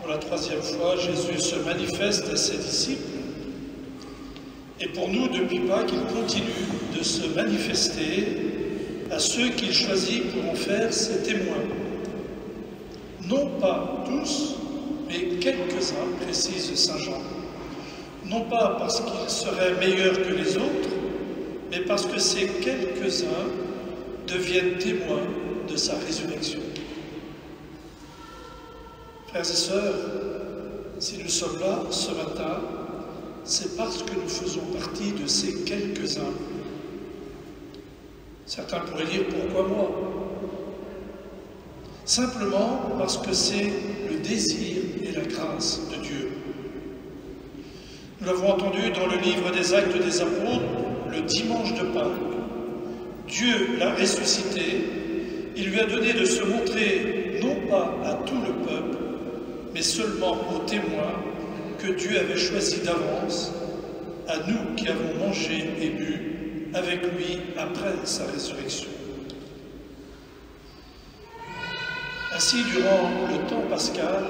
Pour la troisième fois, Jésus se manifeste à ses disciples. Et pour nous, depuis Pâques, il continue de se manifester à ceux qu'il choisit pour en faire ses témoins. Non pas tous, mais quelques-uns, précise saint Jean. Non pas parce qu'ils seraient meilleurs que les autres, mais parce que ces quelques-uns deviennent témoins de sa résurrection. Frères et sœurs, si nous sommes là ce matin, c'est parce que nous faisons partie de ces quelques-uns. Certains pourraient dire « Pourquoi moi ?» Simplement parce que c'est le désir et la grâce de Dieu. Nous l'avons entendu dans le livre des Actes des Apôtres, le dimanche de Pâques. Dieu l'a ressuscité, il lui a donné de se montrer non pas à tout le peuple, mais seulement aux témoins que Dieu avait choisis d'avance, à nous qui avons mangé et bu avec lui après sa résurrection. Ainsi, durant le temps pascal,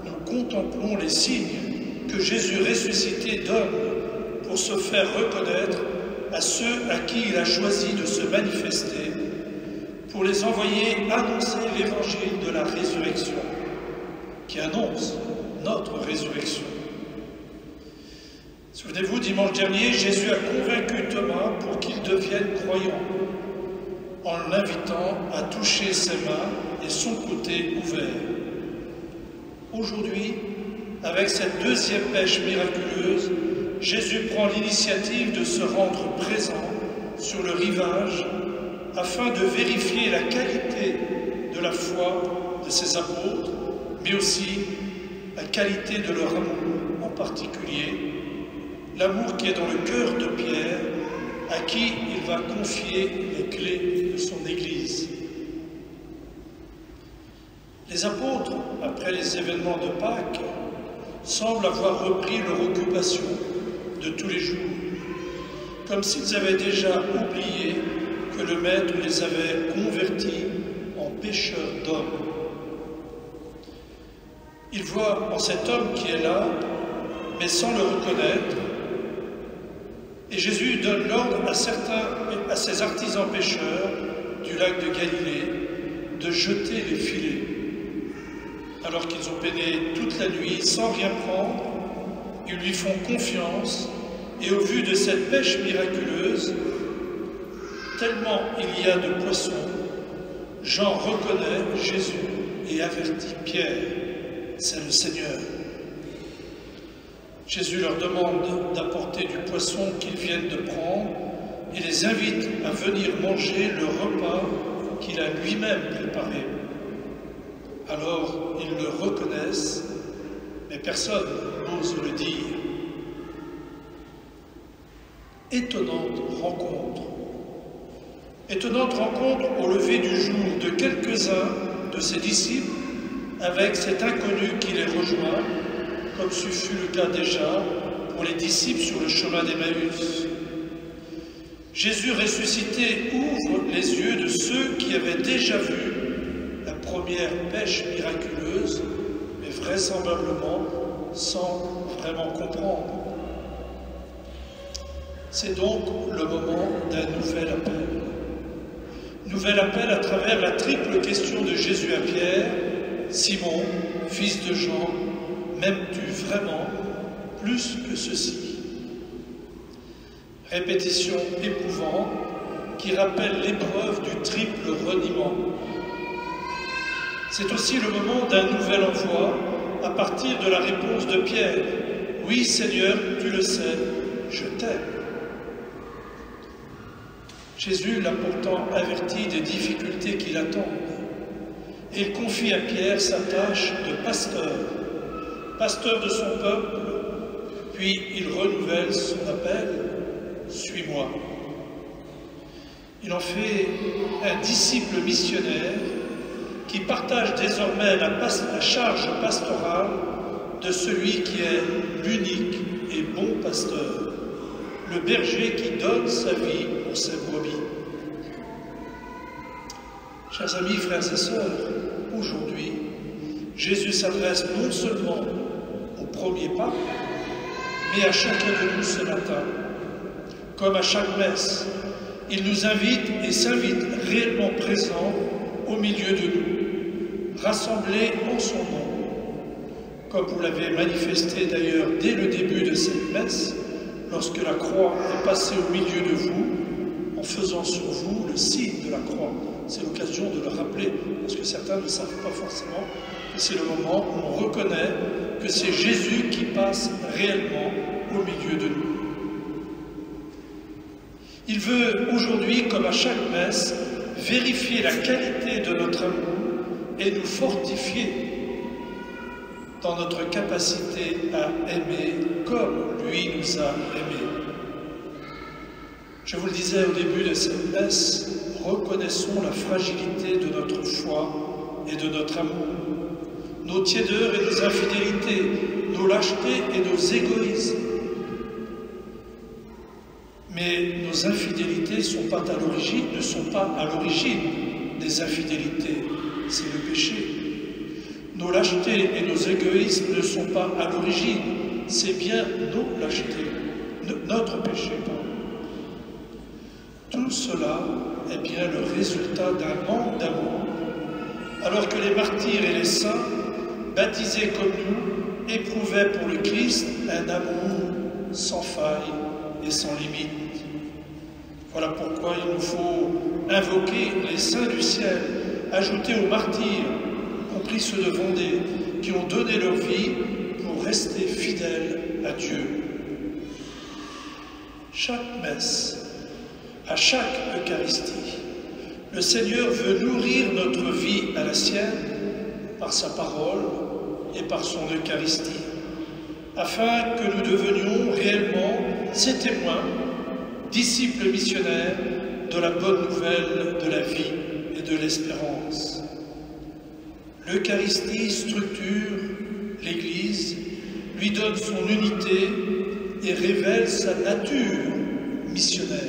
nous contemplons les signes que Jésus ressuscité donne pour se faire reconnaître à ceux à qui il a choisi de se manifester, pour les envoyer annoncer l'évangile de la résurrection, qui annonce notre résurrection. Souvenez-vous, dimanche dernier, Jésus a convaincu Thomas pour qu'il devienne croyant, en l'invitant à toucher ses mains et son côté ouvert. Aujourd'hui, avec cette deuxième pêche miraculeuse, Jésus prend l'initiative de se rendre présent sur le rivage afin de vérifier la qualité de la foi de ses apôtres, mais aussi la qualité de leur amour, en particulier l'amour qui est dans le cœur de Pierre, à qui il va confier les clés de son Église. Les apôtres, après les événements de Pâques, semblent avoir repris leur occupation de tous les jours, comme s'ils avaient déjà oublié que le Maître les avait convertis en pêcheurs d'hommes. Ils voient en cet homme qui est là, mais sans le reconnaître, et Jésus donne l'ordre à ses artisans pêcheurs du lac de Galilée de jeter les filets. Alors qu'ils ont peiné toute la nuit sans rien prendre, ils lui font confiance et au vu de cette pêche miraculeuse, tellement il y a de poissons, Jean reconnaît Jésus et avertit Pierre, c'est le Seigneur. Jésus leur demande d'apporter du poisson qu'ils viennent de prendre et les invite à venir manger le repas qu'il a lui-même préparé. Alors ils le reconnaissent, mais personne n'ose le dire. Étonnante rencontre. Étonnante rencontre au lever du jour de quelques-uns de ses disciples avec cet inconnu qui les rejoint, comme ce fut le cas déjà pour les disciples sur le chemin d'Emmaüs. Jésus ressuscité ouvre les yeux de ceux qui avaient déjà vu la première pêche miraculeuse, mais vraisemblablement sans vraiment comprendre. C'est donc le moment d'un nouvel appel. Nouvel appel à travers la triple question de Jésus à Pierre, « Simon, fils de Jean, m'aimes-tu vraiment plus que ceci ?» Répétition éprouvante qui rappelle l'épreuve du triple reniement. C'est aussi le moment d'un nouvel envoi à partir de la réponse de Pierre. « Oui, Seigneur, tu le sais, je t'aime. » Jésus l'a pourtant averti des difficultés qui l'attendent. Et il confie à Pierre sa tâche de pasteur, pasteur de son peuple, puis il renouvelle son appel, « Suis-moi ». Il en fait un disciple missionnaire qui partage désormais la charge pastorale de celui qui est l'unique et bon pasteur, le berger qui donne sa vie pour ses brebis. Chers amis, frères et sœurs, aujourd'hui, Jésus s'adresse non seulement au premier pape, mais à chacun de nous ce matin. Comme à chaque messe, il nous invite et s'invite réellement présents au milieu de nous, rassemblés en son nom. Comme vous l'avez manifesté d'ailleurs dès le début de cette messe, lorsque la croix est passée au milieu de vous, en faisant sur vous le signe de la croix. C'est l'occasion de le rappeler, parce que certains ne savent pas forcément. C'est le moment où on reconnaît que c'est Jésus qui passe réellement au milieu de nous. Il veut aujourd'hui, comme à chaque messe, vérifier la qualité de notre amour et nous fortifier dans notre capacité à aimer comme lui nous a aimés. Je vous le disais au début de cette messe, reconnaissons la fragilité de notre foi et de notre amour, nos tiédeurs et nos infidélités, nos lâchetés et nos égoïsmes. Mais nos infidélités ne sont pas à l'origine des infidélités, c'est le péché. Nos lâchetés et nos égoïsmes ne sont pas à l'origine, c'est bien nos lâchetés, notre péché. Tout cela est bien le résultat d'un manque d'amour, alors que les martyrs et les saints, baptisés comme nous, éprouvaient pour le Christ un amour sans faille et sans limite. Voilà pourquoi il nous faut invoquer les saints du ciel, ajouter aux martyrs, y compris ceux de Vendée, qui ont donné leur vie pour rester fidèles à Dieu. Chaque messe, à chaque Eucharistie, le Seigneur veut nourrir notre vie à la sienne par sa parole et par son Eucharistie, afin que nous devenions réellement ses témoins, disciples missionnaires de la bonne nouvelle de la vie et de l'espérance. L'Eucharistie structure l'Église, lui donne son unité et révèle sa nature missionnaire.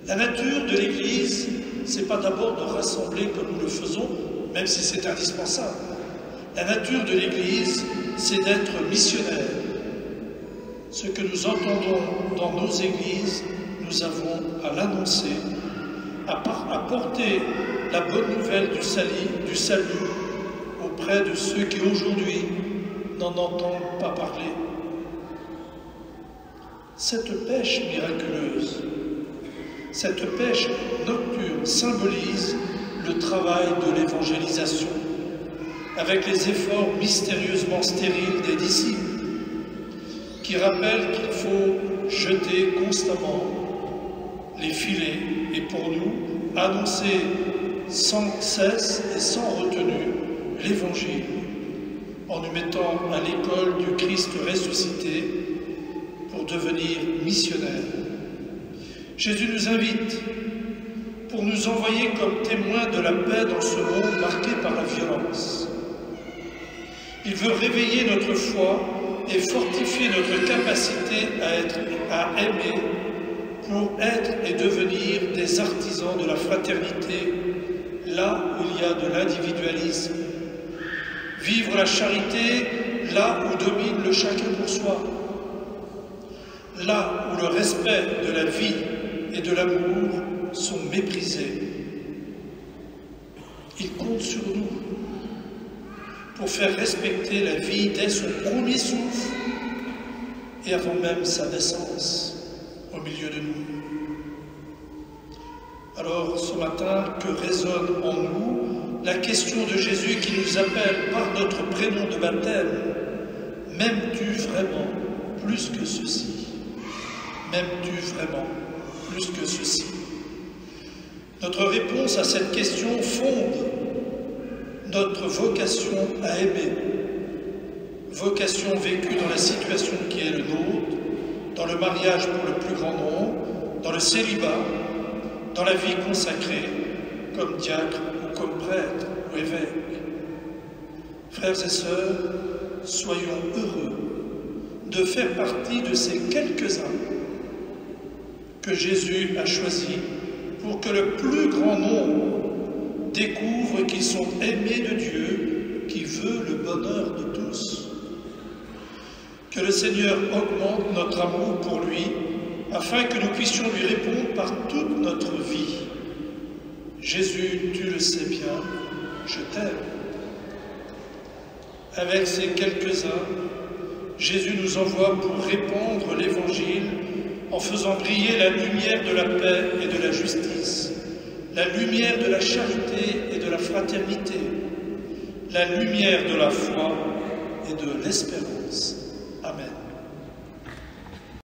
La nature de l'Église, ce n'est pas d'abord de rassembler comme nous le faisons, même si c'est indispensable. La nature de l'Église, c'est d'être missionnaire. Ce que nous entendons dans nos églises, nous avons à l'annoncer, à porter la bonne nouvelle du salut auprès de ceux qui aujourd'hui n'en entendent pas parler. Cette pêche miraculeuse, cette pêche nocturne symbolise le travail de l'évangélisation, avec les efforts mystérieusement stériles des disciples, qui rappellent qu'il faut jeter constamment les filets et pour nous annoncer sans cesse et sans retenue l'Évangile, en nous mettant à l'école du Christ ressuscité pour devenir missionnaires. Jésus nous invite pour nous envoyer comme témoins de la paix dans ce monde marqué par la violence. Il veut réveiller notre foi et fortifier notre capacité à aimer pour être et devenir des artisans de la fraternité là où il y a de l'individualisme. Vivre la charité là où domine le chacun pour soi. Là où le respect de la vie et de l'amour sont méprisés. Il compte sur nous pour faire respecter la vie dès son premier souffle et avant même sa naissance au milieu de nous. Alors ce matin, que résonne en nous la question de Jésus qui nous appelle par notre prénom de baptême. M'aimes-tu vraiment plus que ceci? M'aimes-tu vraiment plus que ceci? Notre réponse à cette question fonde notre vocation à aimer. Vocation vécue dans la situation qui est le nôtre, dans le mariage pour le plus grand nombre, dans le célibat, dans la vie consacrée, comme diacre ou comme prêtre ou évêque. Frères et sœurs, soyons heureux de faire partie de ces quelques-uns que Jésus a choisis pour que le plus grand nombre découvre qu'ils sont aimés de Dieu, qui veut le bonheur de tous. Que le Seigneur augmente notre amour pour lui, afin que nous puissions lui répondre par toute notre vie. Jésus, tu le sais bien, je t'aime. Avec ces quelques-uns, Jésus nous envoie pour répandre l'Évangile en faisant briller la lumière de la paix et de la justice, la lumière de la charité et de la fraternité, la lumière de la foi et de l'espérance. Amen.